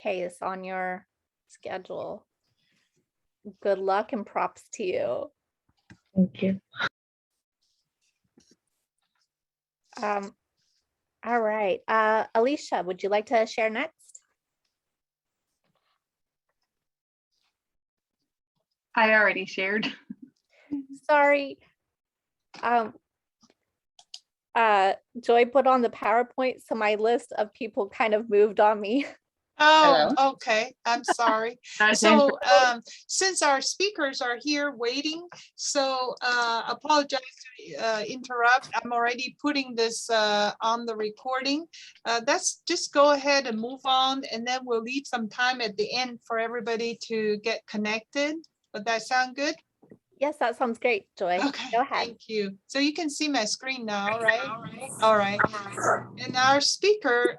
case on your schedule. Good luck and props to you. Thank you. All right. Alicia, would you like to share next? I already shared. Sorry. Joy put on the PowerPoint, so my list of people kind of moved on me. Oh, Hello. okay. I'm sorry. That's So since our speakers are here waiting, so apologize to interrupt. I'm already putting this on the recording. Let's just go ahead and move on, and then we'll leave some time at the end for everybody to get connected. Would that sound good? Yes, that sounds great, Joy. Okay, Go ahead. thank you. So you can see my screen now, right? All right. And our speaker,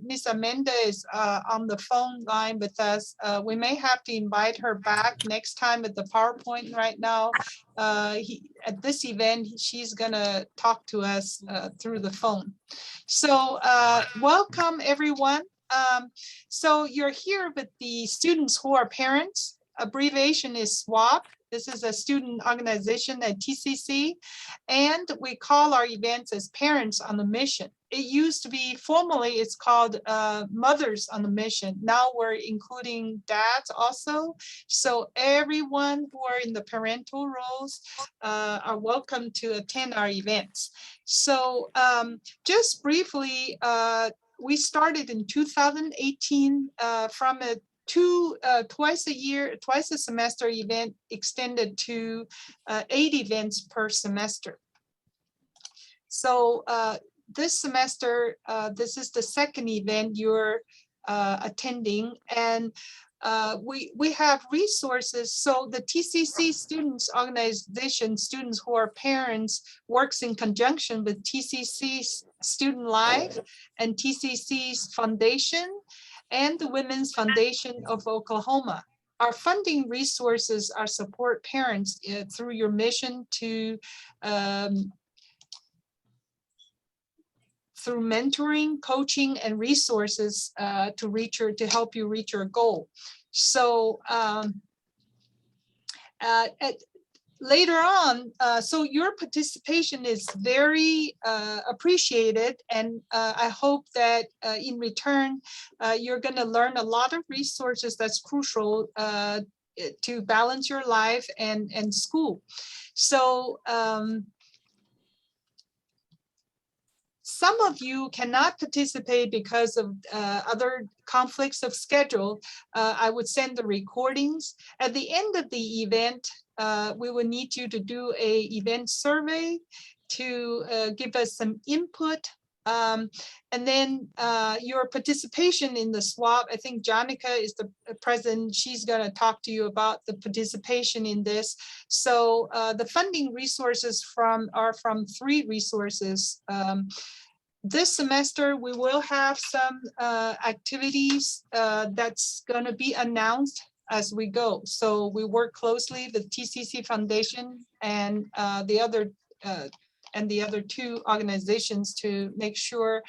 Miss Amanda is on the phone line with us. We may have to invite her back next time at the PowerPoint. Right now, at this event, she's gonna talk to us through the phone. So welcome everyone. So you're here with the students who are parents. Abbreviation is SWAP. This is a student organization at TCC, and we call our events as Parents on a Mission. It used to be, formally, it's called Mothers on a Mission. Now we're including dads also. So everyone who are in the parental roles are welcome to attend our events. So just briefly, we started in 2018 from a twice a semester event extended to 8 events per semester. So this semester, this is the second event you're attending, and we have resources. So the TCC Students Organization, students who are parents, works in conjunction with TCC's Student Life and TCC's Foundation and the Women's Foundation of Oklahoma. Our funding resources are support parents through your mission to through mentoring, coaching, and resources to help you reach your goal. So later on, so your participation is very appreciated, and I hope that in return, you're going to learn a lot of resources that's crucial to balance your life and school. So some of you cannot participate because of other conflicts of schedule. I would send the recordings. At the end of the event, we will need you to do a event survey to give us some input. And then your participation in the SWAP, I think Jonica is the president. She's going to talk to you about the participation in this. So the funding resources are from 3 resources. This semester, we will have some activities that's going to be announced as we go. So we work closely with TCC Foundation and the other 2 organizations to make sure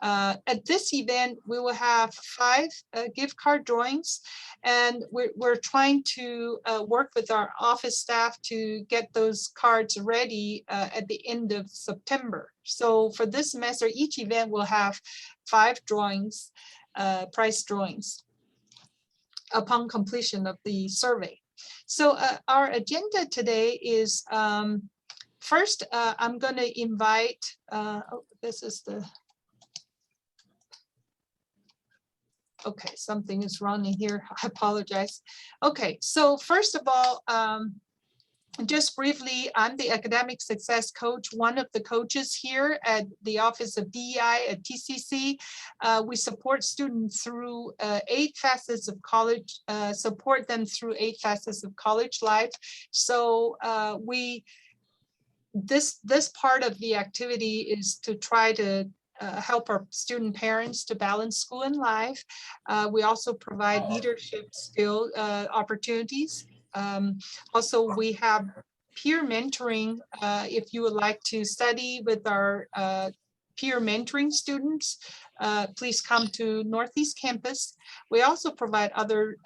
at this event, we will have 5 gift card drawings, and we're trying to work with our office staff to get those cards ready at the end of September. So for this semester, each event will have 5 drawings, prize drawings upon completion of the survey. So our agenda today is first, I'm going to invite, this is the, okay, something is wrong in here. I apologize. Okay, so first of all, just briefly, I'm the academic success coach, one of the coaches here at the Office of DEI at TCC. We support students through 8 facets of college, support them through 8 facets of college life. So this part of the activity is to try to help our student parents to balance school and life. We also provide leadership skill opportunities. Also, we have peer mentoring if you would like to study with our peer mentoring students, please come to Northeast Campus. We also provide other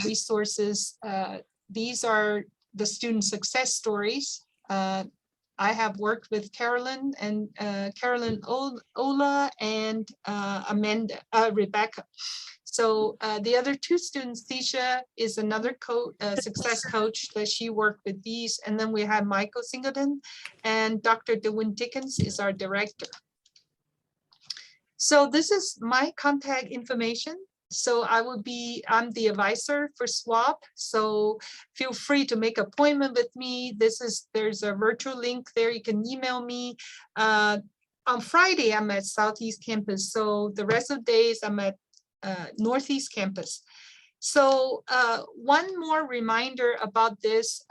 resources. These are the student success stories. I have worked with Carolyn and Carolyn Ola and Amanda, Rebecca. So the other two students, Tisha is another success coach that she worked with these. And then we have Michael Singleton and Dr. DeWin Dickens is our director. So this is my contact information. So I'm the advisor for SWAP. So feel free to make an appointment with me. There's a virtual link there. You can email me. On Friday, I'm at Southeast Campus. So the rest of the days I'm at Northeast Campus. So one more reminder about this,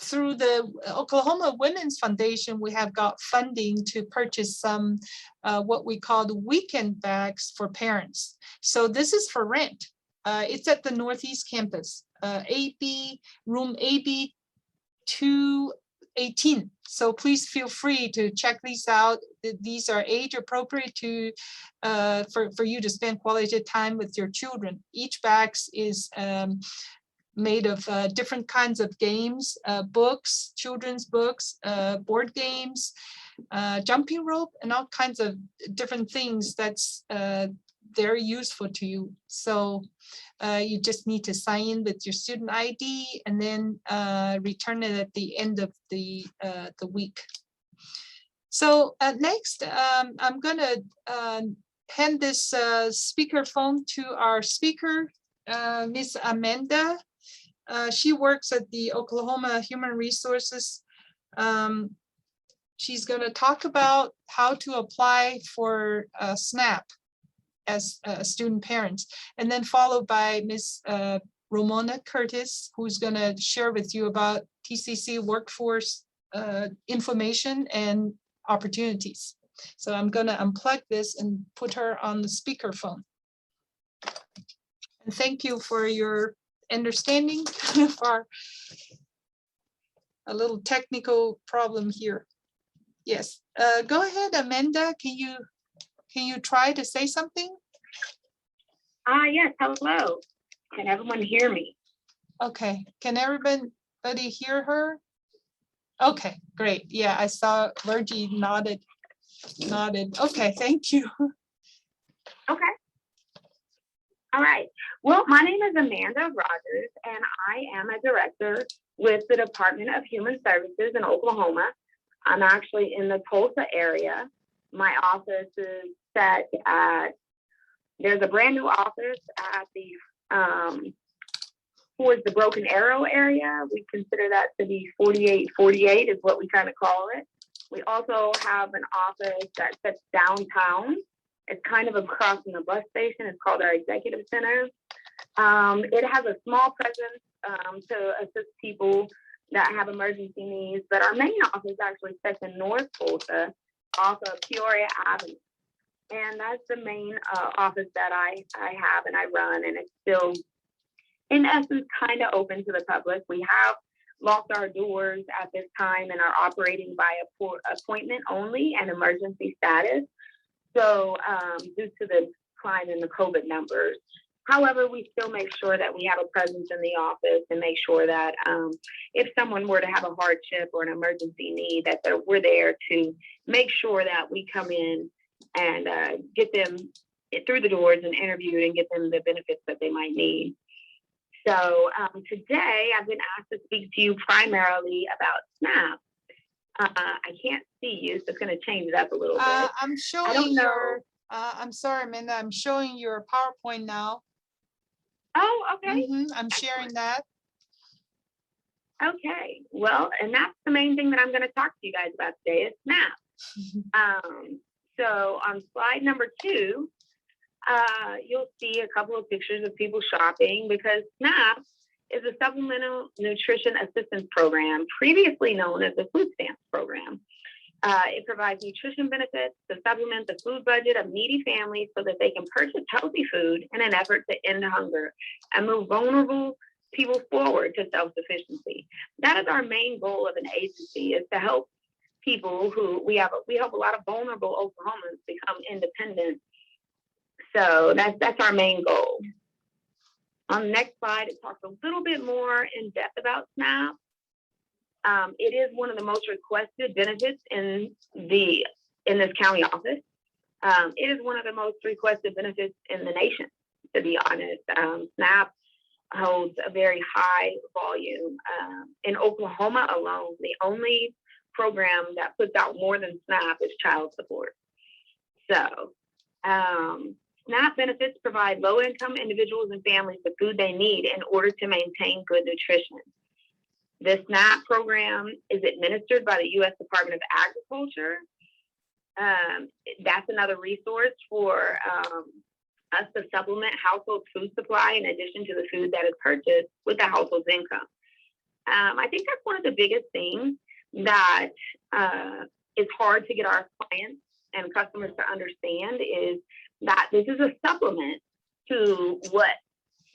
through the Oklahoma Women's Foundation, we have got funding to purchase some what we call the weekend bags for parents. So this is for rent. It's at the Northeast Campus, room AB 218. So please feel free to check these out. These are age appropriate to for you to spend quality time with your children. Each bag is made of different kinds of games, books, children's books, board games, jumping rope, and all kinds of different things that's very useful to you. So you just need to sign in with your student ID and then return it at the end of the week. So next, I'm gonna hand this speakerphone to our speaker, Miss Amanda. She works at the Oklahoma Human Resources. She's going to talk about how to apply for SNAP as student parents, and then followed by Ms. Ramona Curtis, who's going to share with you about TCC workforce information and opportunities. So I'm going to unplug this and put her on the speakerphone. And thank you for your understanding for a little technical problem here. Yes, go ahead, Amanda. Can you try to say something? Yes, hello. Can everyone hear me? Okay, can everybody hear her? Okay, great. Yeah, I saw Virgie nodded. Okay, thank you. Okay. All right. Well, my name is Amanda Rogers, and I am a director with the Department of Human Services in Oklahoma. I'm actually in the Tulsa area. My office is set at, there's a brand new office at the, towards the Broken Arrow area. We consider that to be 4848 is what we kind of call it. We also have an office that sits downtown. It's kind of across from the bus station. It's called our Executive Center. It has a small presence to assist people that have emergency needs, but our main office actually sits in North Tulsa off of Peoria Avenue. And that's the main office that I have and I run, and it's still, in essence, kind of open to the public. We have locked our doors at this time and are operating by appointment only and emergency status. So due to the decline in the COVID numbers. However, we still make sure that we have a presence in the office and make sure that if someone were to have a hardship or an emergency need, that we're there to make sure that we come in and get them through the doors and interviewed and get them the benefits that they might need. So today I've been asked to speak to you primarily about SNAP. I can't see you, so it's going to change it up a little bit. I'm showing I'm sorry, Amanda, I'm showing your PowerPoint now. Oh, okay. I'm sharing that. Okay. Well, and that's the main thing that I'm going to talk to you guys about today is SNAP. So on slide number 2, you'll see a couple of pictures of people shopping because SNAP is a Supplemental Nutrition Assistance Program, previously known as the Food Stamps Program. It provides nutrition benefits to supplement the food budget of needy families so that they can purchase healthy food in an effort to end hunger and move vulnerable people forward to self-sufficiency. That is our main goal of an agency, is to help people who we help a lot of vulnerable Oklahomans become independent. So that's our main goal. On the next slide, it talks a little bit more in depth about SNAP. It is one of the most requested benefits in this county office. It is one of the most requested benefits in the nation, to be honest. SNAP holds a very high volume. In Oklahoma alone, the only program that puts out more than SNAP is child support. So SNAP benefits provide low-income individuals and families the food they need in order to maintain good nutrition. The SNAP program is administered by the U.S. Department of Agriculture. That's another resource for us to supplement household food supply in addition to the food that is purchased with the household's income. I think that's one of the biggest things that is hard to get our clients and customers to understand, is that this is a supplement to what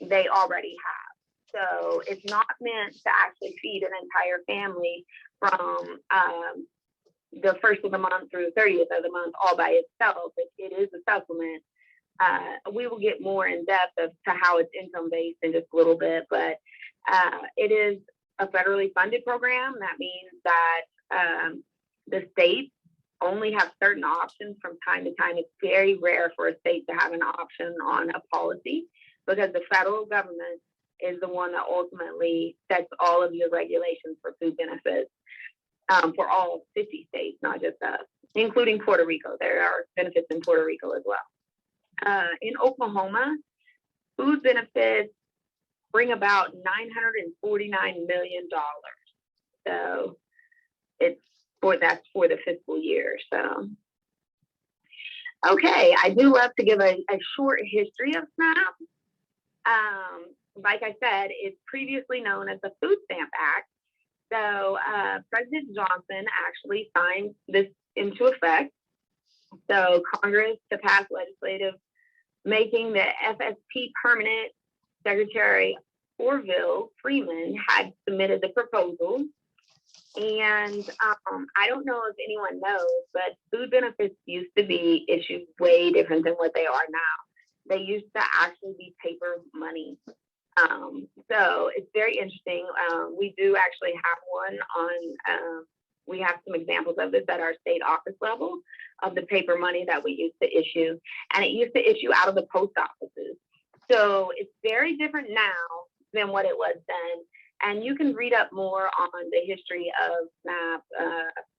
they already have. So it's not meant to actually feed an entire family from the first of the month through the 30th of the month all by itself. It is a supplement. We will get more in depth as to how it's income based in just a little bit, but it is a federally funded program. That means that the states only have certain options from time to time. It's very rare for a state to have an option on a policy, because the federal government is the one that ultimately sets all of your regulations for food benefits for all 50 states, not just us, including Puerto Rico. There are benefits in Puerto Rico as well. In Oklahoma, food benefits bring about $949 million. So that's for the fiscal year. So, okay, I do love to give a short history of SNAP. Like I said, it's previously known as the Food Stamp Act. So President Johnson actually signed this into effect. So Congress to pass legislative, making the FSP permanent. Secretary Orville Freeman had submitted the proposal. And I don't know if anyone knows, but food benefits used to be issued way different than what they are now. They used to actually be paper money. So it's very interesting. We do actually have one on, we have some examples of this at our state office level of the paper money that we used to issue. And it used to issue out of the post offices. So it's very different now than what it was then. And you can read up more on the history of SNAP.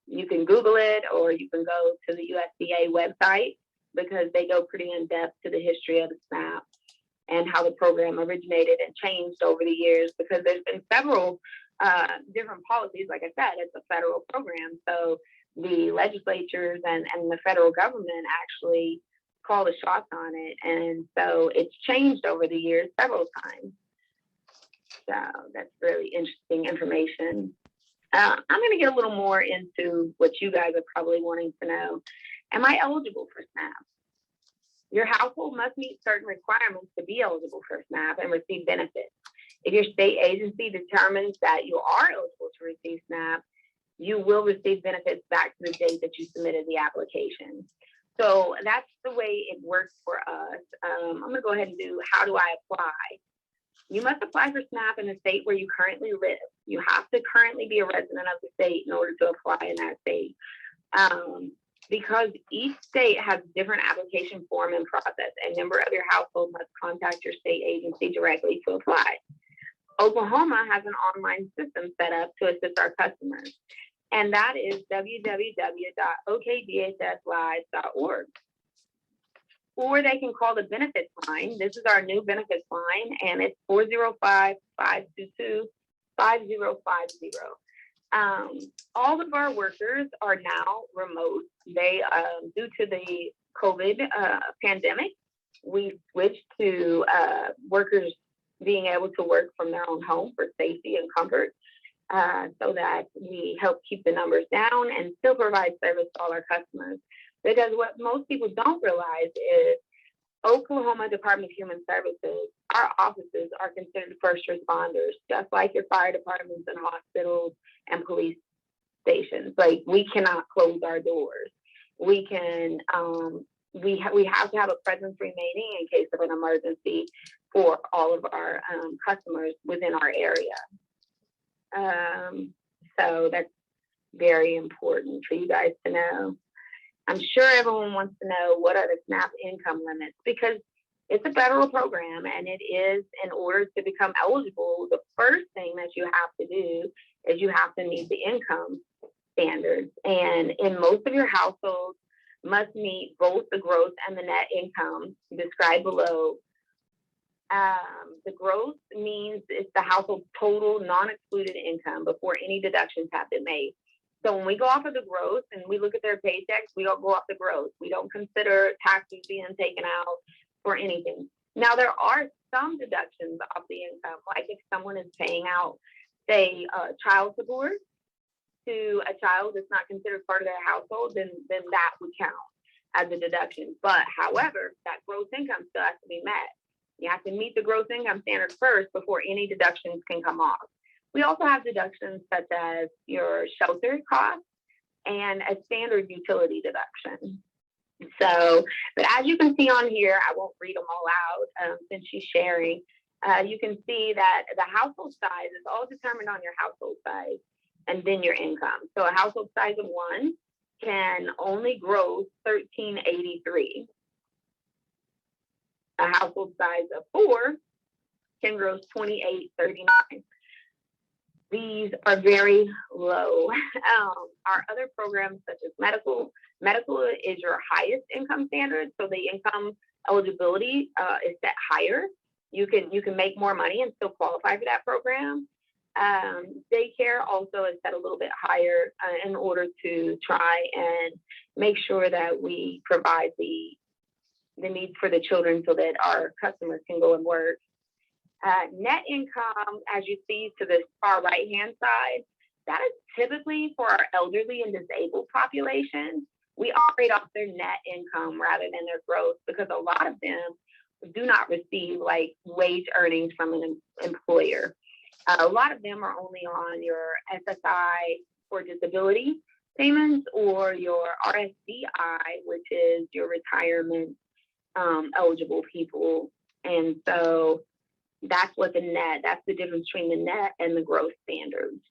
You can Google it, or you can go to the USDA website, because they go pretty in depth to the history of the SNAP and how the program originated and changed over the years, because there's been several different policies. Like I said, it's a federal program. So the legislatures and the federal government actually call the shots on it. And so it's changed over the years several times. So that's really interesting information. I'm going to get a little more into what you guys are probably wanting to know. Am I eligible for SNAP? Your household must meet certain requirements to be eligible for SNAP and receive benefits. If your state agency determines that you are eligible to receive SNAP, you will receive benefits back to the date that you submitted the application. So that's the way it works for us. I'm going to go ahead and do, how do I apply? You must apply for SNAP in the state where you currently live. You have to currently be a resident of the state in order to apply in that state. Because each state has a different application form and process, a member of your household must contact your state agency directly to apply. Oklahoma has an online system set up to assist our customers, and that is www.okdhslive.org. Or they can call the benefits line. This is our new benefits line, and it's 405-522-5050. All of our workers are now remote. They, due to the COVID pandemic, we switched to workers being able to work from their own home for safety and comfort, so that we help keep the numbers down and still provide service to all our customers. Because what most people don't realize is Oklahoma Department of Human Services, our offices are considered first responders, just like your fire departments and hospitals and police stations. Like, we cannot close our doors. We can, we have to have a presence remaining in case of an emergency for all of our customers within our area. So that's very important for you guys to know. I'm sure everyone wants to know, what are the SNAP income limits? Because it's a federal program, and it is, in order to become eligible, the first thing that you have to do is you have to meet the income standards. And in most of your households must meet both the gross and the net income described below. The gross means it's the household's total non-excluded income before any deductions have been made. So when we go off of the gross and we look at their paychecks, we don't go off the gross. We don't consider taxes being taken out or anything. Now, there are some deductions off the income, like if someone is paying out, say, child support to a child that's not considered part of their household, then that would count as a deduction. But however, that gross income still has to be met. You have to meet the gross income standard first before any deductions can come off. We also have deductions such as your shelter costs and a standard utility deduction. So, but as you can see on here, I won't read them all out since she's sharing. You can see that the household size is all determined on your household size and then your income. So a household size of 1 can only gross $1,383. A household size of 4 can gross $2,839. These are very low. Our other programs, such as medical is your highest income standard. So the income eligibility is set higher. You can make more money and still qualify for that program. Daycare also is set a little bit higher in order to try and make sure that we provide the needs for the children so that our customers can go and work. Net income, as you see to the far right-hand side, that is typically for our elderly and disabled population. We operate off their net income rather than their gross, because a lot of them do not receive like wage earnings from an employer. A lot of them are only on your SSI for disability payments or your RSDI, which is your retirement eligible people. And so that's what that's the difference between the net and the gross standards.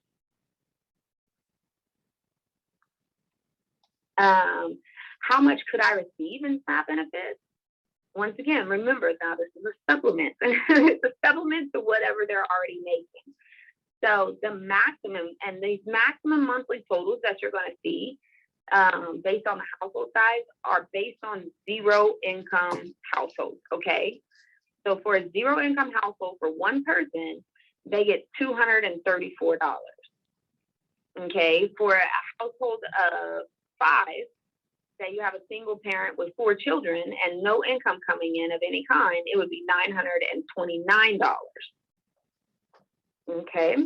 How much could I receive in SNAP benefits? Once again, remember, now this is a supplement. It's a supplement to whatever they're already making. So the maximum, and these maximum monthly totals that you're going to see based on the household size are based on 0 income households, okay? So for a 0 income household, for one person, they get $234. Okay, for a household of 5, say you have a single parent with 4 children and no income coming in of any kind, it would be $929. Okay,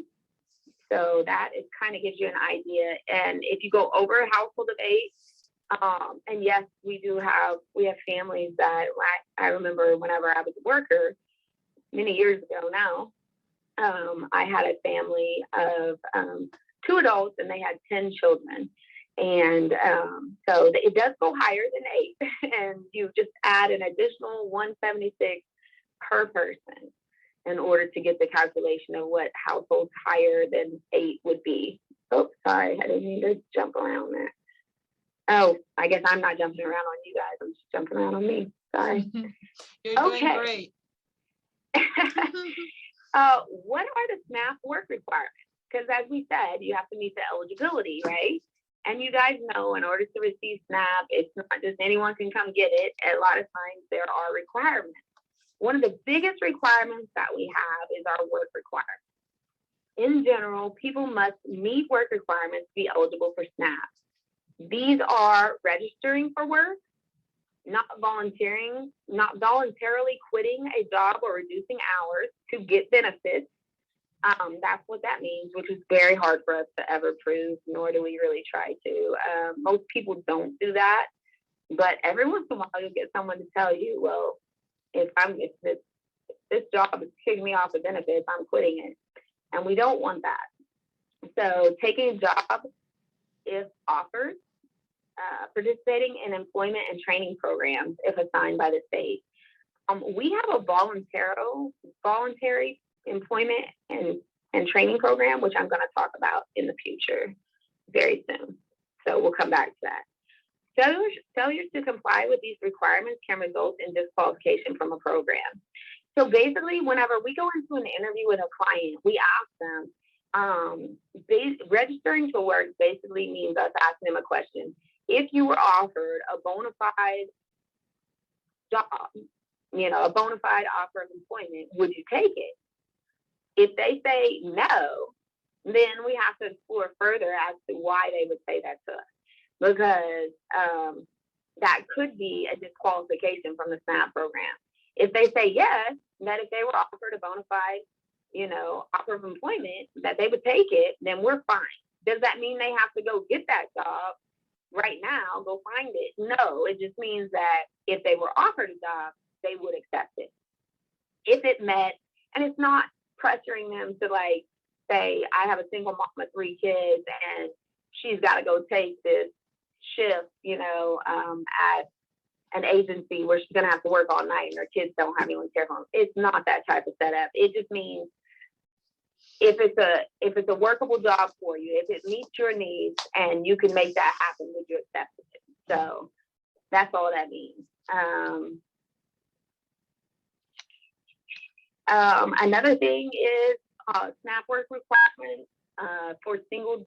so that is kind of gives you an idea. And if you go over a household of 8, and yes, we have families that I remember whenever I was a worker many years ago now, I had a family of 2 adults and they had 10 children. And so it does go higher than 8, and you just add an additional $176 per person in order to get the calculation of what households higher than 8 would be. Oh, sorry, I didn't mean to jump around there. Oh, I guess I'm not jumping around on you guys. I'm just jumping around on me. Sorry. You're doing great. What are the SNAP work requirements? Because as we said, you have to meet the eligibility, right? And you guys know, in order to receive SNAP, it's not just anyone can come get it. A lot of times there are requirements. One of the biggest requirements that we have is our work requirements. In general, people must meet work requirements to be eligible for SNAP. These are registering for work, not voluntarily quitting a job or reducing hours to get benefits. That's what that means, which is very hard for us to ever prove, nor do we really try to. Most people don't do that, but every once in a while you'll get someone to tell you, well, if this job is kicking me off of benefits, I'm quitting it. And we don't want that. So taking a job if offered, participating in employment and training programs if assigned by the state. We have a voluntary employment and training program, which I'm going to talk about in the future very soon. So we'll come back to that. Failures to comply with these requirements can result in disqualification from a program. So basically, whenever we go into an interview with a client, we ask them, registering to work basically means us asking them a question. If you were offered a bona fide job, a bona fide offer of employment, would you take it? If they say no, then we have to explore further as to why they would say that to us, because that could be a disqualification from the SNAP program. If they say yes, that if they were offered a bona fide, offer of employment, that they would take it, then we're fine. Does that mean they have to go get that job right now, go find it? No, it just means that if they were offered a job, they would accept it. If it met, and it's not pressuring them to like say, I have a single mom of 3 kids and she's got to go take this shift, at an agency where she's going to have to work all night and her kids don't have anyone to care for them. It's not that type of setup. It just means if it's a workable job for you, if it meets your needs and you can make that happen, would you accept it? So that's all that means. Another thing is SNAP work requirements for single.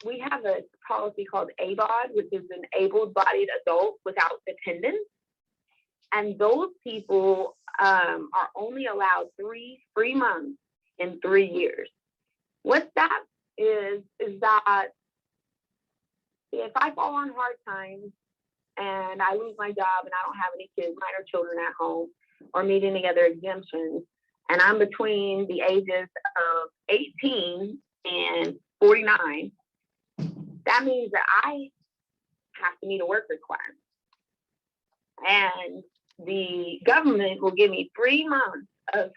We have a policy called ABOD, which is an able-bodied adult without dependents. And those people are only allowed 3 free months in 3 years. What that is that if I fall on hard times and I lose my job and I don't have any kids, minor children at home, or meet any other exemptions, and I'm between the ages of 18 and 49, that means that I have to meet a work requirement. And the government will give me 3 months of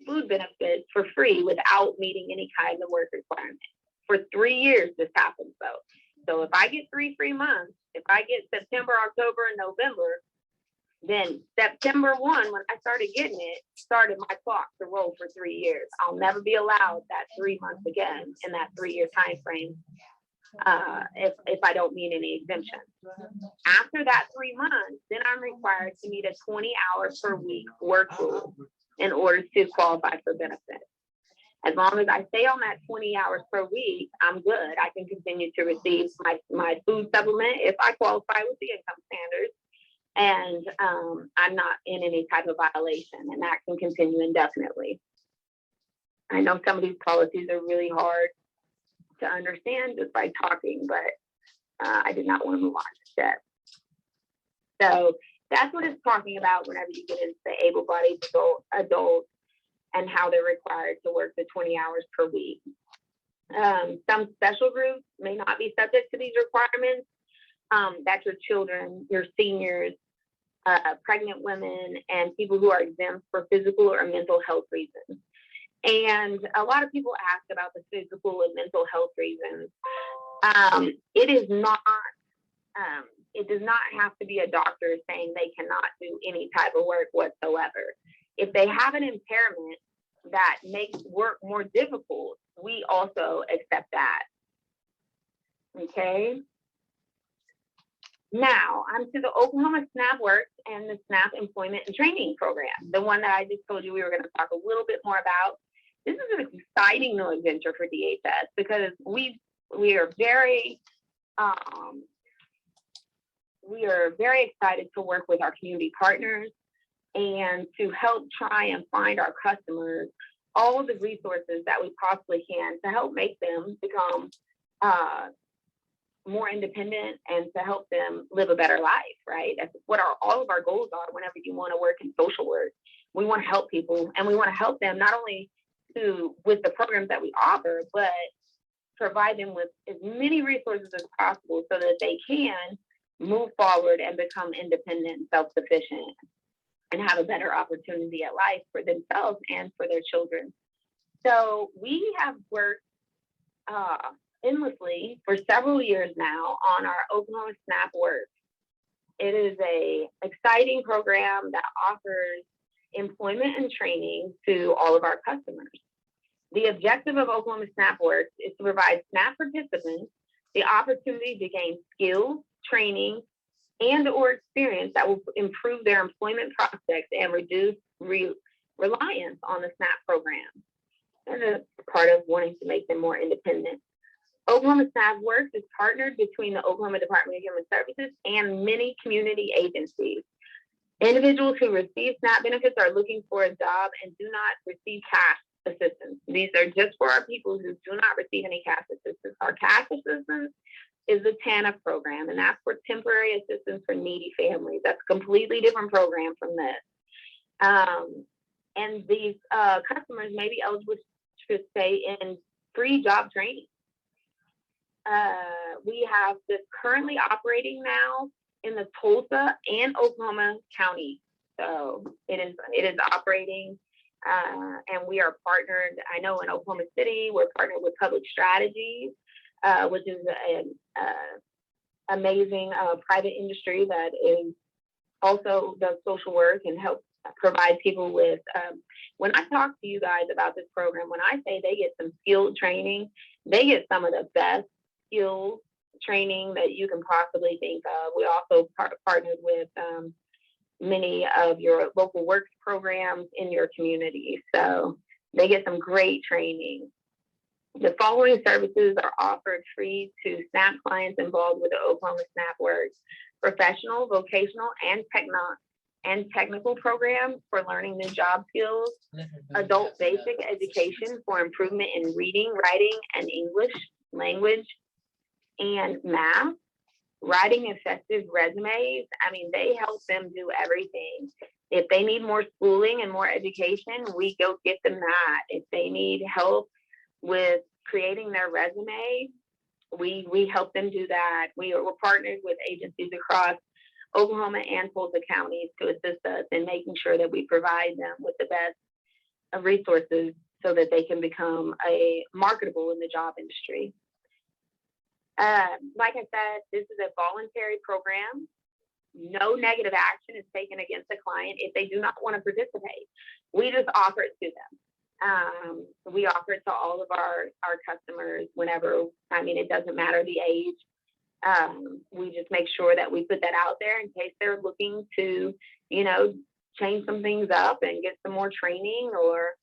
food benefits for free without meeting any kind of work requirement. For 3 years, this happens though. So if I get 3 free months, if I get September, October, and November, then September 1, when I started getting it, started my clock to roll for 3 years. I'll never be allowed that 3 months again in that 3-year time frame if I don't meet any exemptions. After that 3 months, then I'm required to meet a 20 hours per week work rule in order to qualify for benefits. As long as I stay on that 20 hours per week, I'm good. I can continue to receive my food supplement if I qualify with the income standards. And I'm not in any type of violation, and that can continue indefinitely. I know some of these policies are really hard to understand just by talking, but I did not want to move on to that. So that's what it's talking about whenever you get into the able-bodied adults and how they're required to work the 20 hours per week. Some special groups may not be subject to these requirements. That's your children, your seniors, pregnant women, and people who are exempt for physical or mental health reasons. And a lot of people ask about the physical and mental health reasons. It is not, it does not have to be a doctor saying they cannot do any type of work whatsoever. If they have an impairment that makes work more difficult, we also accept that. Okay. Now, I'm to the Oklahoma SNAP Works and the SNAP Employment and Training Program, the one that I just told you we were going to talk a little bit more about. This is an exciting new adventure for DHS because we are very excited to work with our community partners and to help try and find our customers all of the resources that we possibly can to help make them become more independent and to help them live a better life, right? That's what all of our goals are whenever you want to work in social work. We want to help people, and we want to help them not only with the programs that we offer, but provide them with as many resources as possible so that they can move forward and become independent and self-sufficient and have a better opportunity at life for themselves and for their children. So we have worked endlessly for several years now on our Oklahoma SNAP Works. It is a exciting program that offers employment and training to all of our customers. The objective of Oklahoma SNAP Works is to provide SNAP participants the opportunity to gain skills, training, and or experience that will improve their employment prospects and reduce reliance on the SNAP program. And it's part of wanting to make them more independent. Oklahoma SNAP Works is partnered between the Oklahoma Department of Human Services and many community agencies. Individuals who receive SNAP benefits are looking for a job and do not receive cash assistance. These are just for our people who do not receive any cash assistance. Our cash assistance is the TANF program, and that's for temporary assistance for needy families. That's a completely different program from this. And these customers may be eligible to stay in free job training. We have this currently operating now in the Tulsa and Oklahoma county. So it is operating, and we are partnered. I know in Oklahoma City, we're partnered with Public Strategies, which is an amazing private industry that is also does social work and helps provide people with, when I talk to you guys about this program, when I say they get some skilled training, they get some of the best skills training that you can possibly think of. We also partnered with many of your local works programs in your community. So they get some great training. The following services are offered free to SNAP clients involved with the Oklahoma SNAP Works: professional, vocational, and technical programs for learning new job skills, adult basic education for improvement in reading, writing, and English language and math, writing effective resumes. I mean, they help them do everything. If they need more schooling and more education, we go get them that. If they need help with creating their resume, we help them do that. We're partnered with agencies across Oklahoma and Tulsa counties to assist us in making sure that we provide them with the best of resources so that they can become marketable in the job industry. Like I said, this is a voluntary program. No negative action is taken against the client if they do not want to participate. We just offer it to them. We offer it to all of our customers whenever, I mean, it doesn't matter the age. We just make sure that we put that out there in case they're looking to, change some things up and get some more training, or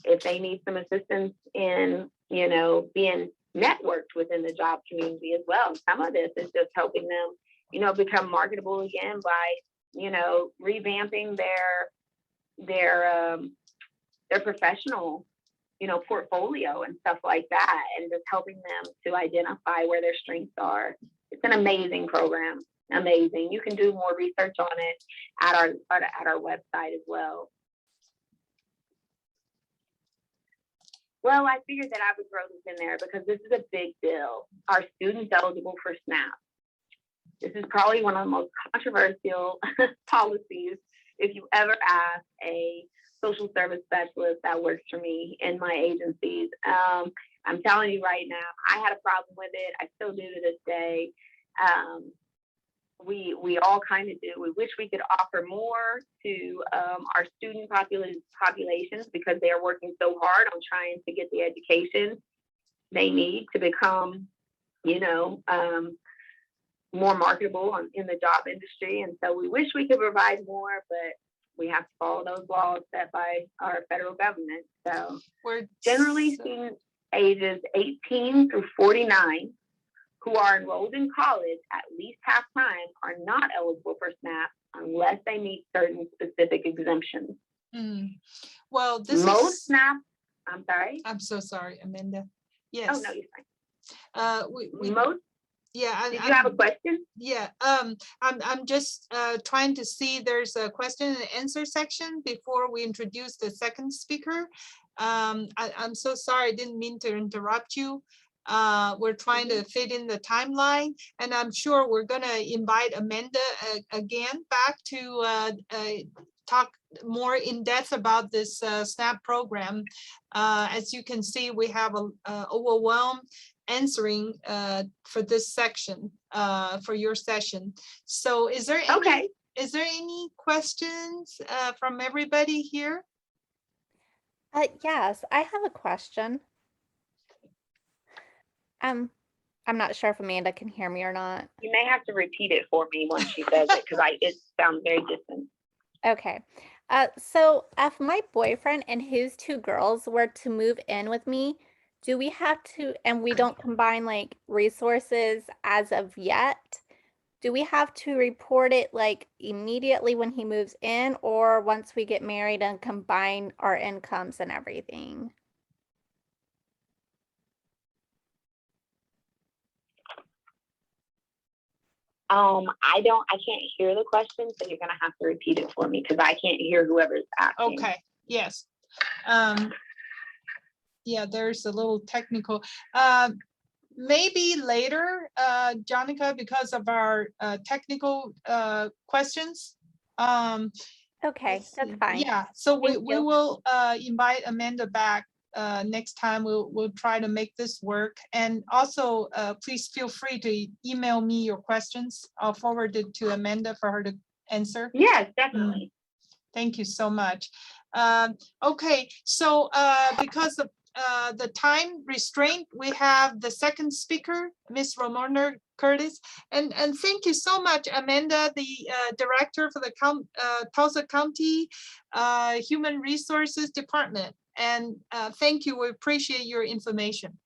if they need some assistance in, being networked within the job community as well. Some of this is just helping them, become marketable again by, revamping their professional, portfolio and stuff like that, and just helping them to identify where their strengths are. It's an amazing program. Amazing. You can do more research on it at our website as well. Well, I figured that I would throw this in there because this is a big deal. Are students eligible for SNAP? This is probably one of the most controversial policies if you ever ask a social service specialist that works for me in my agencies. I'm telling you right now, I had a problem with it. I still do to this day. We all kind of do. We wish we could offer more to our student populations because they are working so hard on trying to get the education they need to become, more marketable in the job industry. And so we wish we could provide more, but we have to follow those laws set by our federal government. So generally students ages 18 through 49 who are enrolled in college at least half time are not eligible for SNAP unless they meet certain specific exemptions. Well, this most SNAP, I'm sorry. I'm so sorry, Amanda. Yes. Oh, no, you're fine. Most. Yeah. Did you have a question? Yeah. I'm just trying to see. There's a question and answer section before we introduce the second speaker. I'm so sorry. I didn't mean to interrupt you. We're trying to fit in the timeline, and I'm sure we're going to invite Amanda again back to talk more in depth about this SNAP program. As you can see, we have overwhelmed answering for this section, for your session. So is there Okay. any questions from everybody here? Yes, I have a question. I'm not sure if Amanda can hear me or not. You may have to repeat it for me once she says it, because it sounds very distant. Okay. So if my boyfriend and his two girls were to move in with me, do we have to, and we don't combine like resources as of yet, do we have to report it like immediately when he moves in or once we get married and combine our incomes and everything? I can't hear the question, so you're gonna have to repeat it for me because I can't hear whoever's asking. Okay, yes. Yeah, there's a little technical. Maybe later, Jonica, because of our technical questions. Okay, Let's that's see. fine. Yeah, so we Thank you. will invite Amanda back next time. We'll try to make this work. And also, please feel free to email me your questions. I'll forward it to Amanda for her to answer. Yes, definitely. Thank you so much. Okay, so because of the time restraint, we have the second speaker, Miss Ramona Curtis. And thank you so much, Amanda, the director for the Tulsa County Human Resources Department. And thank you, we appreciate your information.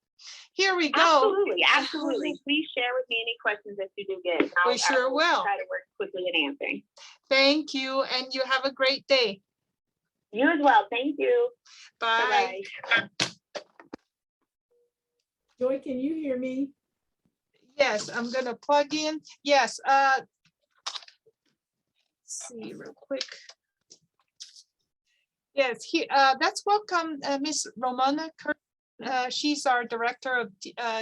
Here we go. Absolutely. Please share with me any questions that you do get. We sure will. Try to work quickly in answering. Thank you, and you have a great day. You as well. Thank you. Bye. Bye-bye. Joy, can you hear me? Yes, I'm gonna plug in. Yes. Let's see real quick. Yes, let's welcome Miss Ramona Curtis. She's our director of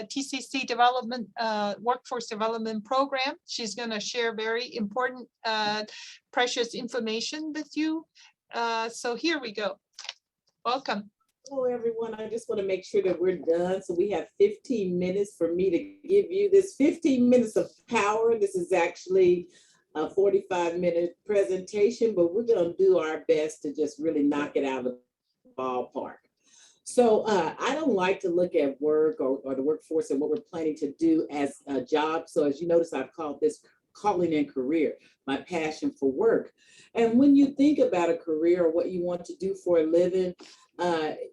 TCC Development, Workforce Development Program. She's going to share very important, precious information with you. So here we go. Welcome. Hello, everyone. I just want to make sure that we're done. So we have 15 minutes for me to give you this 15 minutes of power. This is actually a 45-minute presentation, but we're going to do our best to just really knock it out of the ballpark. So I don't like to look at work or the workforce and what we're planning to do as a job. So as you notice, I've called this calling and career, my passion for work. And when you think about a career or what you want to do for a living,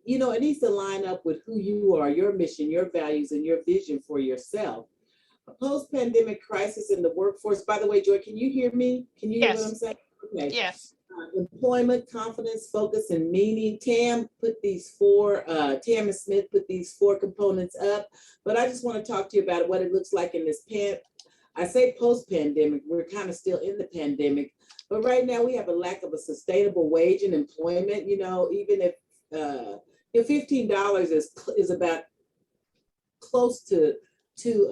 you know, it needs to line up with who you are, your mission, your values, and your vision for yourself. A post-pandemic crisis in the workforce. By the way, Joy, can you hear me? Can you hear what I'm saying? Okay. Yes. Employment, confidence, focus, and meaning. Tam and Smith put these 4 components up, but I just want to talk to you about what it looks like in this I say post-pandemic, we're kind of still in the pandemic, but right now we have a lack of a sustainable wage and employment. You know, even if $15 is about close to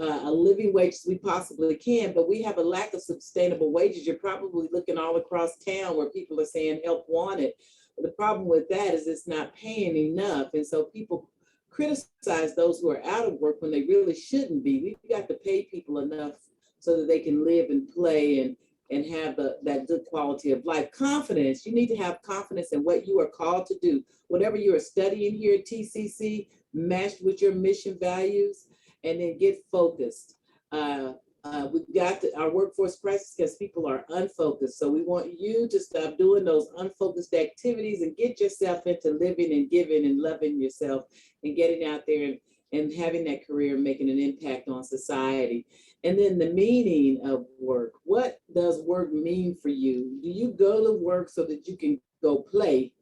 a living wage as we possibly can, but we have a lack of sustainable wages. You're probably looking all across town where people are saying help wanted. But the problem with that is it's not paying enough. And so people criticize those who are out of work when they really shouldn't be. We've got to pay people enough so that they can live and play and have that good quality of life. Confidence, you need to have confidence in what you are called to do. Whatever you are studying here at TCC, matched with your mission values, and then get focused. We've got our workforce crisis because people are unfocused. So we want you to stop doing those unfocused activities and get yourself into living and giving and loving yourself and getting out there and having that career and making an impact on society. And then the meaning of work. What does work mean for you? Do you go to work so that you can go play?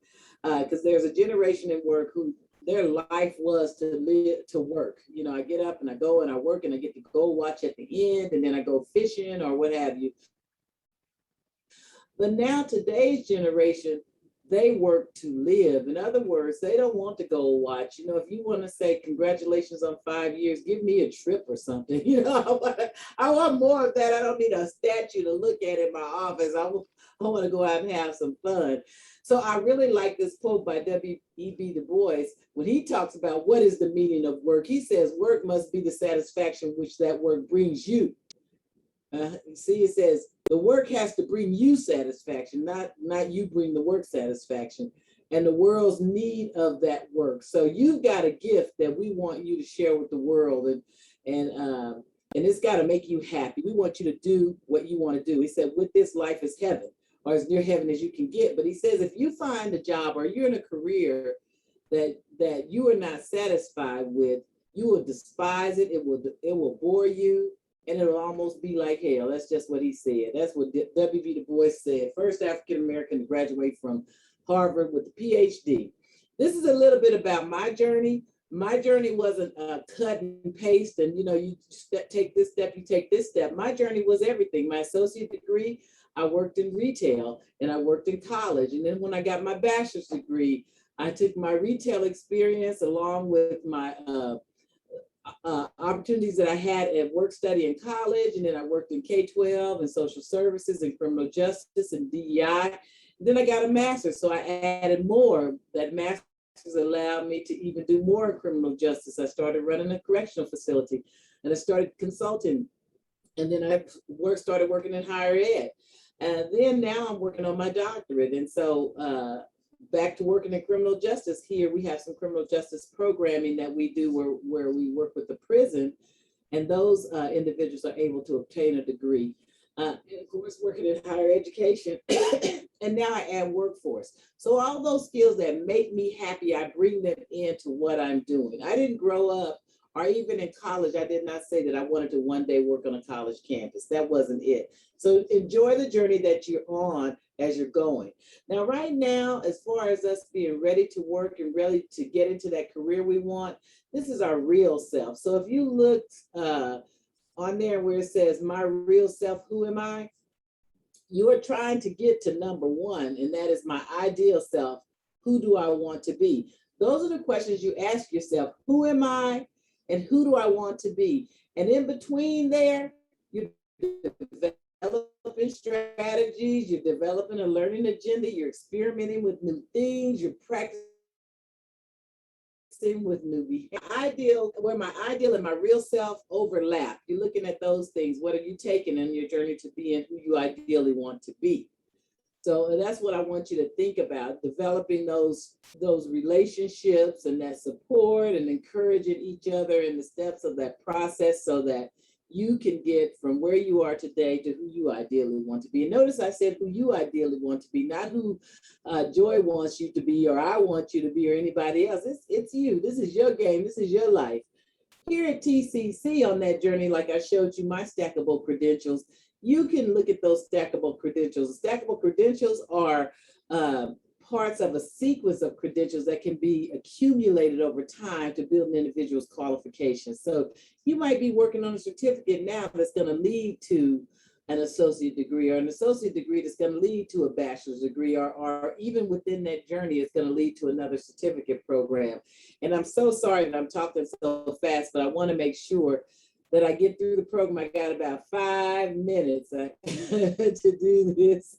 Because there's a generation in work who their life was to work. You know, I get up and I go and I work and I get to go watch at the end and then I go fishing or what have you. But now today's generation, they work to live. In other words, they don't want to go watch. You know, if you want to say congratulations on 5 years, give me a trip or something. You know, I want more of that. I don't need a statue to look at in my office. I want to go out and have some fun. So I really like this quote by W.E.B. Du Bois when he talks about what is the meaning of work. He says, work must be the satisfaction which that work brings you. See, it says the work has to bring you satisfaction, not you bring the work satisfaction, and the world's need of that work. So you've got a gift that we want you to share with the world, and it's got to make you happy. We want you to do what you want to do. He said, with this life is heaven, or as near heaven as you can get. But he says, if you find a job or you're in a career that you are not satisfied with, you will despise it. It will bore you. And it'll almost be like hell. That's just what he said. That's what W.B. Du Bois said. First African-American to graduate from Harvard with a PhD. This is a little bit about my journey. My journey wasn't cut and paste and, you know, you take this step, you take this step. My journey was everything. My associate degree, I worked in retail and I worked in college. And then when I got my bachelor's degree, I took my retail experience along with my opportunities that I had at work study in college, and then I worked in K-12 and social services and criminal justice and DEI. And then I got a master's, so I added more. That master's allowed me to even do more in criminal justice. I started running a correctional facility, and I started consulting, and then I started working in higher ed. And then now I'm working on my doctorate, and so back to working in criminal justice. Here we have some criminal justice programming that we do where we work with the prison, and those individuals are able to obtain a degree. And of course, working in higher education, and now I add workforce. So all those skills that make me happy, I bring them into what I'm doing. I didn't grow up, or even in college, I did not say that I wanted to one day work on a college campus. That wasn't it. So enjoy the journey that you're on as you're going. Now, right now, as far as us being ready to work and ready to get into that career we want, this is our real self. So if you look on there where it says my real self, who am I? You are trying to get to number one, and that is my ideal self. Who do I want to be? Those are the questions you ask yourself. Who am I and who do I want to be? And in between there, you're developing strategies, you're developing a learning agenda, you're experimenting with new things, you're practicing with new behavior. Where my ideal and my real self overlap. You're looking at those things. What are you taking in your journey to being who you ideally want to be? So that's what I want you to think about, developing those relationships and that support and encouraging each other in the steps of that process so that you can get from where you are today to who you ideally want to be. And notice I said who you ideally want to be, not who Joy wants you to be or I want you to be or anybody else. It's you. This is your game. This is your life. Here at TCC on that journey, like I showed you my stackable credentials, you can look at those stackable credentials. Stackable credentials are parts of a sequence of credentials that can be accumulated over time to build an individual's qualifications. So you might be working on a certificate now that's going to lead to an associate degree, or an associate degree that's going to lead to a bachelor's degree, or even within that journey, it's going to lead to another certificate program. And I'm so sorry that I'm talking so fast, but I want to make sure that I get through the program. I got about 5 minutes to do this.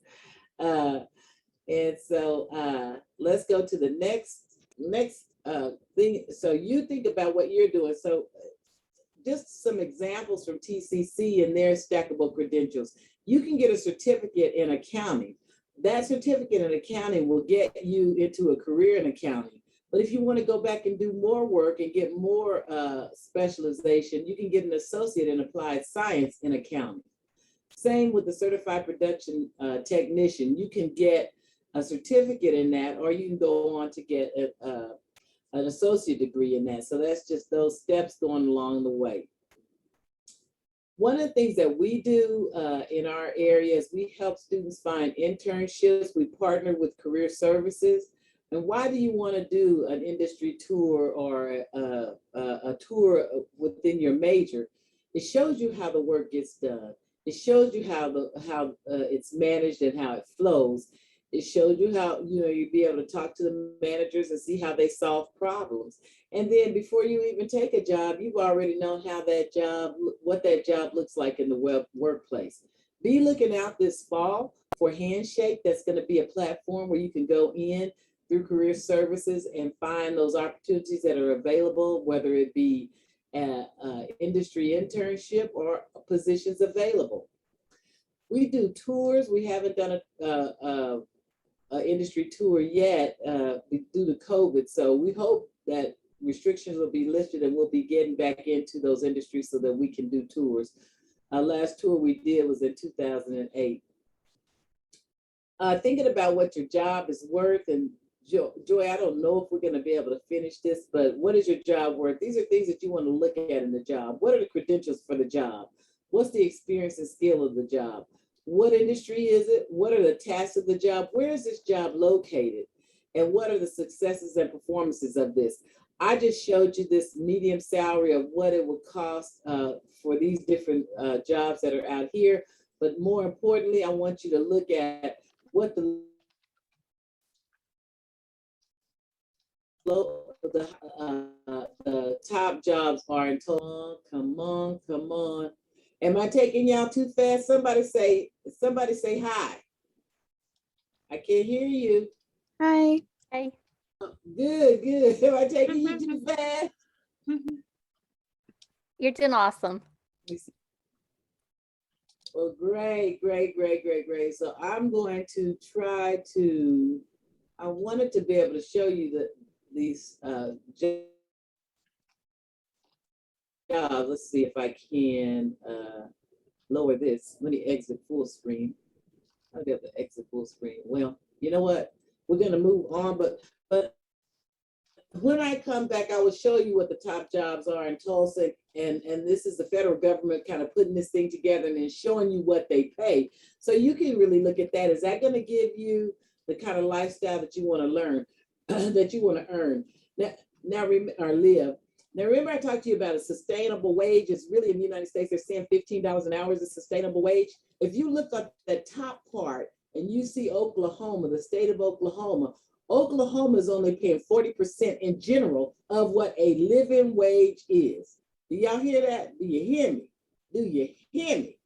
And so let's go to the next thing. So you think about what you're doing. So just some examples from TCC and their stackable credentials. You can get a certificate in accounting. That certificate in accounting will get you into a career in accounting. But if you want to go back and do more work and get more specialization, you can get an associate in applied science in accounting. Same with the certified production technician. You can get a certificate in that, or you can go on to get an associate degree in that. So that's just those steps going along the way. One of the things that we do in our area is we help students find internships. We partner with career services. And why do you want to do an industry tour or a tour within your major? It shows you how the work gets done. It shows you how it's managed and how it flows. It showed you how, you'd be able to talk to the managers and see how they solve problems. And then before you even take a job, you've already known how what that job looks like in the workplace. Be looking out this fall for Handshake. That's going to be a platform where you can go in through career services and find those opportunities that are available, whether it be industry internship or positions available. We do tours. We haven't done a industry tour yet due to COVID. So we hope that restrictions will be lifted and we'll be getting back into those industries so that we can do tours. Our last tour we did was in 2008. Thinking about what your job is worth, and Joy, I don't know if we're going to be able to finish this, but what is your job worth? These are things that you want to look at in the job. What are the credentials for the job? What's the experience and skill of the job? What industry is it? What are the tasks of the job? Where is this job located? And what are the successes and performances of this? I just showed you this medium salary of what it would cost for these different jobs that are out here. But more importantly, I want you to look at what the top jobs are in total. Come on. Am I taking y'all too fast? Somebody say hi. I can't hear you. Hi. Hey, Good. Am I taking you too fast? you're doing awesome. Well, great. So I'm going to try to, I wanted to be able to show you these jobs. Let's see if I can lower this. Let me exit full screen. I'll be able to exit full screen. Well, you know what? We're gonna move on, but when I come back, I will show you what the top jobs are in Tulsa. And this is the federal government kind of putting this thing together and then showing you what they pay. So you can really look at that. Is that going to give you the kind of lifestyle that you want to learn, that you want to earn? Or live. Now, remember I talked to you about a sustainable wage. It's really in the United States, they're saying $15 an hour is a sustainable wage. If you look at the top part and you see Oklahoma, the state of Oklahoma is only paying 40% in general of what a living wage is. Do y'all hear that? Do you hear me? Do you hear me?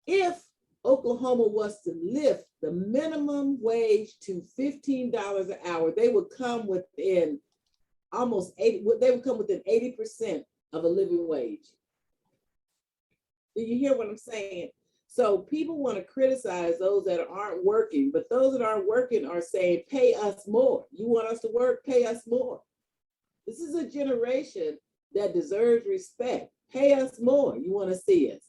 If Oklahoma was to lift the minimum wage to $15 an hour, they would come within almost 80, they would come within 80% of a living wage. Do you hear what I'm saying? So people want to criticize those that aren't working, but those that aren't working are saying, pay us more. You want us to work, pay us more. This is a generation that deserves respect. Pay us more. You want to see us.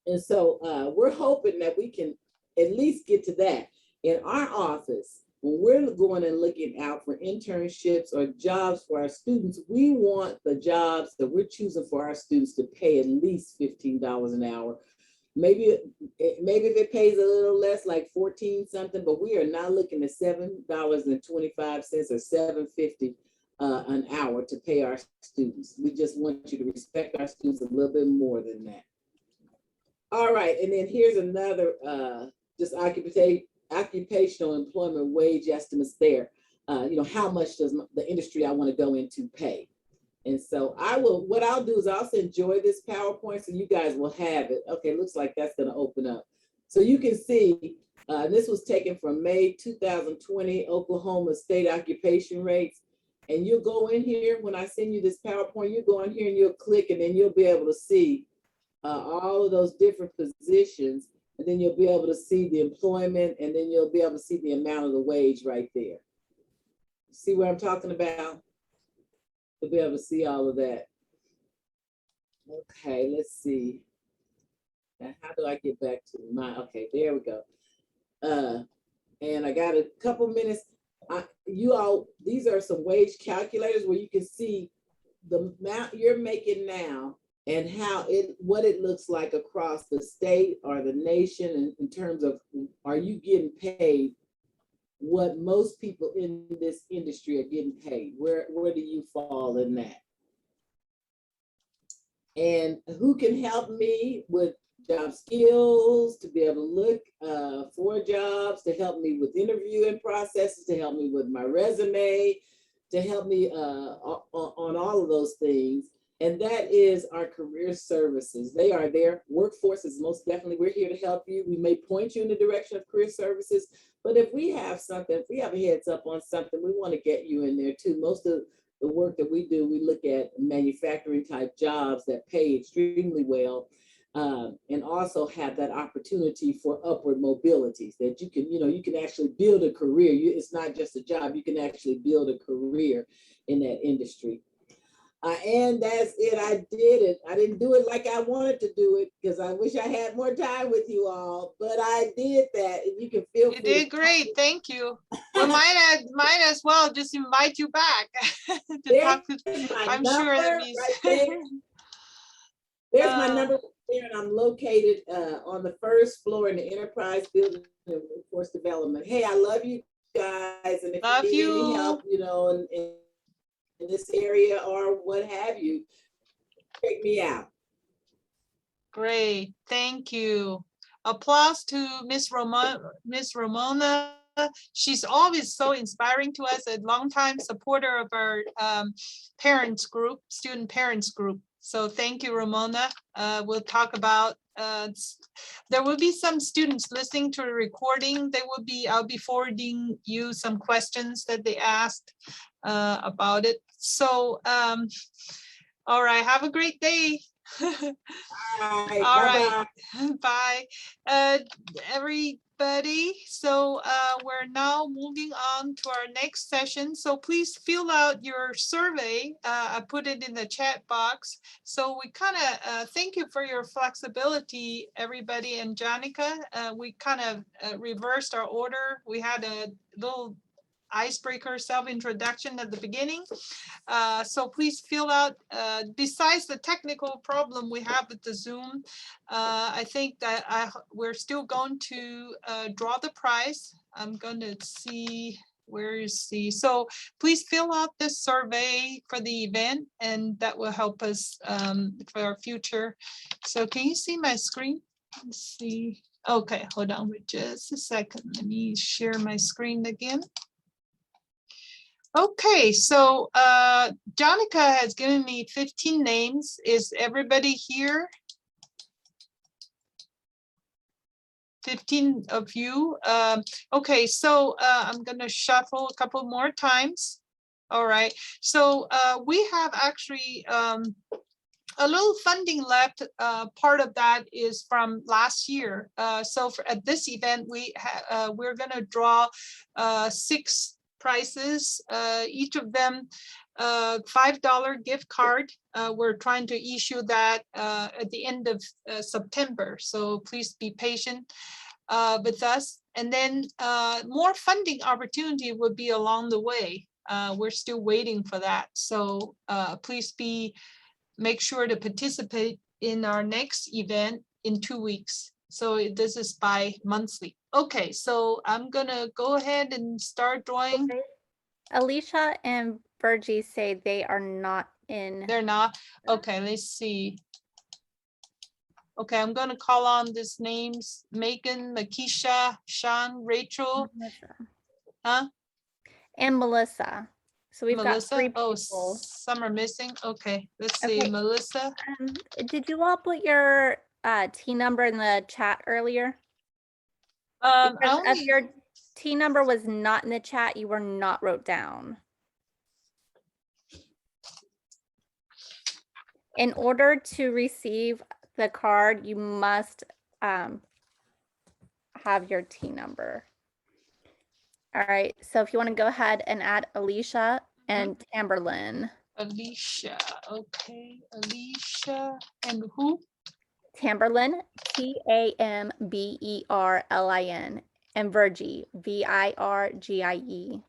And so we're hoping that we can at least get to that. In our office, when we're going and looking out for internships or jobs for our students, we want the jobs that we're choosing for our students to pay at least $15 an hour. Maybe if it pays a little less, like 14 something, but we are not looking at $7.25 or $7.50 an hour to pay our students. We just want you to respect our students a little bit more than that. All right, and then here's another just occupational employment wage estimates there. How much does the industry I want to go into pay? And so what I'll do is I'll send Joy this PowerPoint so you guys will have it. Okay, looks like that's gonna open up. So you can see, this was taken from May 2020, Oklahoma state occupation rates. And you'll go in here, when I send you this PowerPoint, you go in here and you'll click and then you'll be able to see all of those different positions. And then you'll be able to see the employment and then you'll be able to see the amount of the wage right there. See what I'm talking about? To be able to see all of that. Okay, let's see. Now, how do I get back to okay, there we go. And I got a couple minutes. These are some wage calculators where you can see the amount you're making now and what it looks like across the state or the nation in terms of, are you getting paid what most people in this industry are getting paid? Where do you fall in that? And who can help me with job skills to be able to look for for jobs, to help me with interviewing processes, to help me with my resume, to help me on all of those things. And that is our career services. They are there. Workforce is most definitely, we're here to help you. We may point you in the direction of career services, but if we have something, if we have a heads up on something, we want to get you in there too. Most of the work that we do, we look at manufacturing type jobs that pay extremely well. And also have that opportunity for upward mobility that you can actually build a career. It's not just a job, you can actually build a career in that industry. And that's it. I did it. I didn't do it like I wanted to do it because I wish I had more time with you all, but I did that. And you can feel You free did great. Thank you. We might as well just invite you back to talk to. There's my I'm number sure that right there. There's my Uh, number there, and I'm located on the first floor in the Enterprise Building in Workforce Development. Hey, I love you guys, and if Love you need any you. help, in this area or what have you, check me out. Great, thank you. Applause to Miss Ramona. She's always so inspiring to us, a longtime supporter of our parents group, student parents group. So thank you, Ramona. We'll talk about, there will be some students listening to the recording. I'll be forwarding you some questions that they asked about it. So, all right, have a great day. All right, All bye-bye. right, bye, everybody. So we're now moving on to our next session. So please fill out your survey. I put it in the chat box. So we kind of thank you for your flexibility, everybody. And Janica, we kind of reversed our order. We had a little icebreaker self-introduction at the beginning. So please fill out, besides the technical problem we have with the Zoom, I think that we're still going to draw the prize. I'm going to see, where is the, so please fill out this survey for the event, and that will help us for our future. So can you see my screen? Let's see. Okay, hold on with just a second. Let me share my screen again. Okay, so Janica has given me 15 names. Is everybody here? 15 of you. Okay, so I'm gonna shuffle a couple more times. All right, so we have actually a little funding left. Part of that is from last year. So at this event, we're gonna draw 6 prizes, each of them $5 gift card. We're trying to issue that at the end of September, so please be patient with us. And then more funding opportunity would be along the way. We're still waiting for that, so please make sure to participate in our next event in 2 weeks. So this is bi-monthly. Okay, so I'm gonna go ahead and start drawing. Alicia and Virgie say they are not in. They're not? Okay, let's see. Okay, I'm gonna call on these names: Megan, Makisha, Sean, Rachel, Melissa. huh? And Melissa. So we've got 3 Melissa? Oh, people. some are missing. Okay, let's see, Okay. Melissa. Did you all put your T number in the chat earlier? I Because if only- your T number was not in the chat, you were not wrote down. In order to receive the card, you must have your T number. All right, so if you want to go ahead and add Alicia and Tamberlin. Alicia, okay, Alicia, and who? Tamberlin, Tamberlin, and Virgie, Virgie.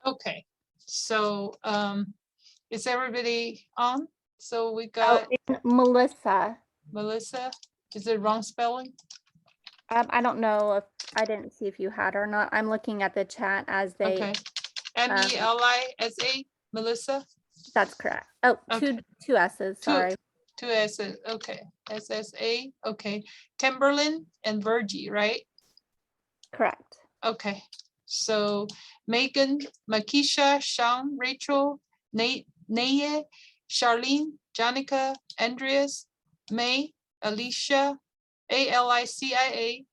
Okay, so is everybody on? So we Oh, got and Melissa. Melissa. Is it wrong spelling? I don't know if I didn't see if you had or not. I'm looking at the chat as they. Okay. Melisa, Melissa. That's correct. Oh, Okay. two S's. Sorry. 2 S's. Okay. SSA. Okay. Timberland and Virgie, right? Correct. Okay, so Megan, Makisha, Sean, Rachel, Nate, Naye, Charlene, Jonica, Andreas, May, Alicia, ALICIA.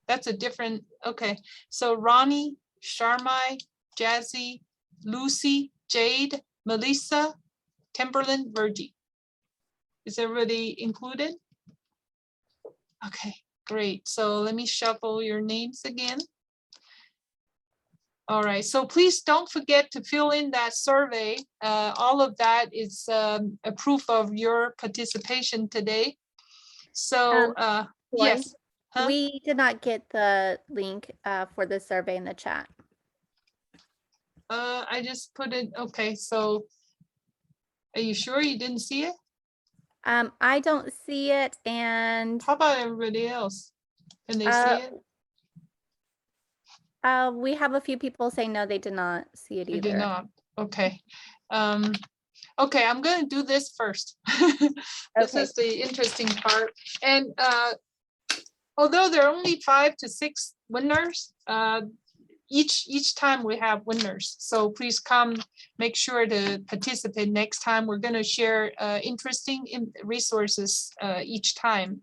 That's a different, okay. So Ronnie, Sharmai, Jazzy, Lucy, Jade, Melissa, Timberland, Virgie. Is everybody included? Okay, great. So let me shuffle your names again. All right, so please don't forget to fill in that survey. All of that is a proof of your participation today. So, Joy, yes. Huh? we did not get the link for the survey in the chat. I just put it, okay, so are you sure you didn't see it? I don't see it, and How about everybody else? Can they see it? we have a few people saying no, they did not see it You either. did not, okay. Okay, I'm gonna do this first. This Okay. is the interesting part. And although there are only 5 to 6 winners, each time we have winners. So please come, make sure to participate next time. We're gonna share interesting resources each time.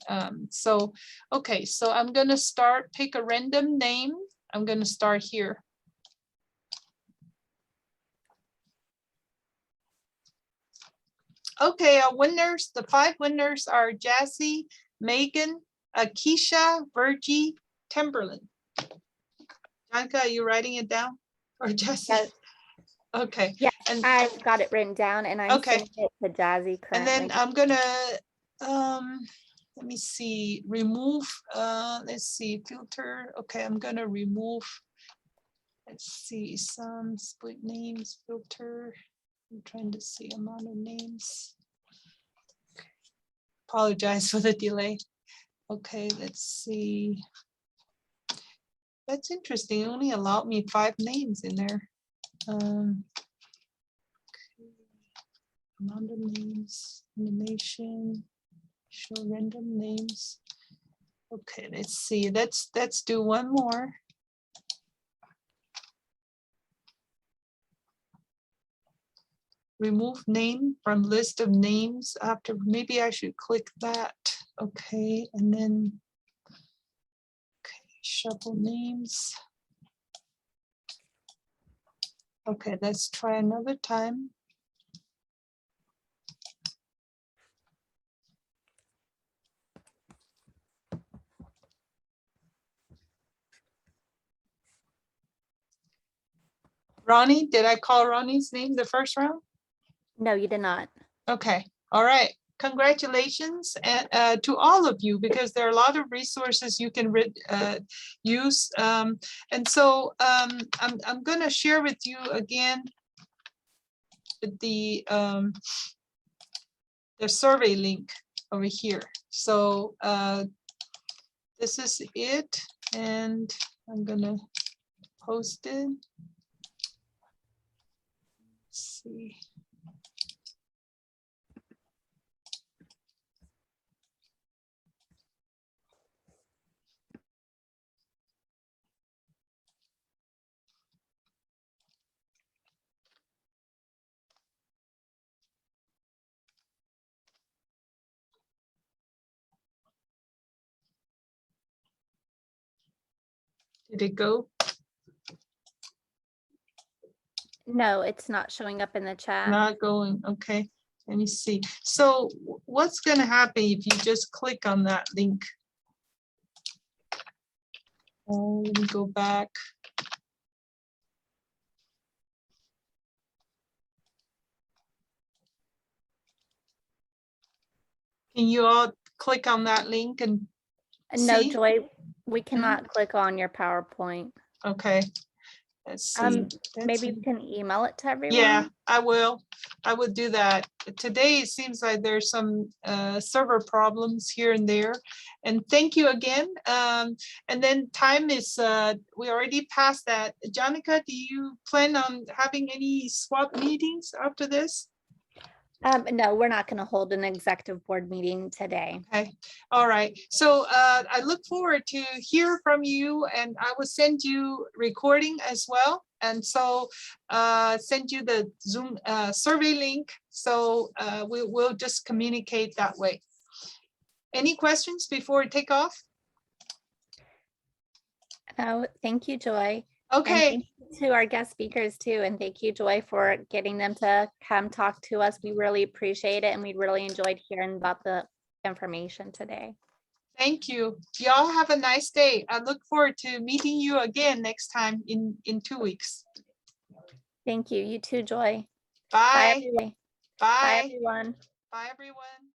So, okay, so I'm gonna start, pick a random name. I'm gonna start here. Okay, our winners, the 5 winners are Jassy, Megan, Akisha, Virgie, Timberland. Janka, are you writing it down? Or Jassy? Yes. Okay. Yeah, And I've got it written down, and I'm Okay. sending it to Jazzy and currently. then I'm gonna let me see, remove let's see, filter. Okay, I'm gonna remove, let's see, some split names, filter. I'm trying to see amount of names. Apologize for the delay. Okay, let's see. That's interesting. It only allowed me 5 names in there. Okay. Amount of names, animation, show random names. Okay, let's see. Let's do one more. Remove name from list of names after, maybe I should click that. Okay, and then okay, shuffle names. Okay, let's try another time. Ronnie, did I call Ronnie's name the first round? No, you did not. Okay, all right. Congratulations and to all of you, because there are a lot of resources you can use. And so I'm going to share with you again the survey link over here. So this is it, and I'm going to post it. Let's see. Did it go? No, it's not showing up in the chat. Not going, okay. Let me see. So what's gonna happen if you just click on that link? Oh, let me go back. Can you all click on that link and No, see? Joy, we cannot click on your PowerPoint. Okay, let's see. Maybe That's- you can email it to everyone. Yeah, I will. I would do that. Today, it seems like there's some server problems here and there. And thank you again. And then time is, we already passed that. Jonica, do you plan on having any swap meetings after this? No, we're not gonna hold an executive board meeting today. Okay, all right. So I look forward to hear from you, and I will send you recording as well. And so send you the Zoom survey link. So we'll just communicate that way. Any questions before we take off? Oh, thank you, Joy. And Okay, thank you to our guest speakers too. And thank you, Joy, for getting them to come talk to us. We really appreciate it. And we really enjoyed hearing about the information today. thank you. Y'all have a nice day. I look forward to meeting you again next time in 2 weeks. Thank you. You too, Joy. Bye. Bye, everyone. Bye, Bye. everyone. Bye, everyone.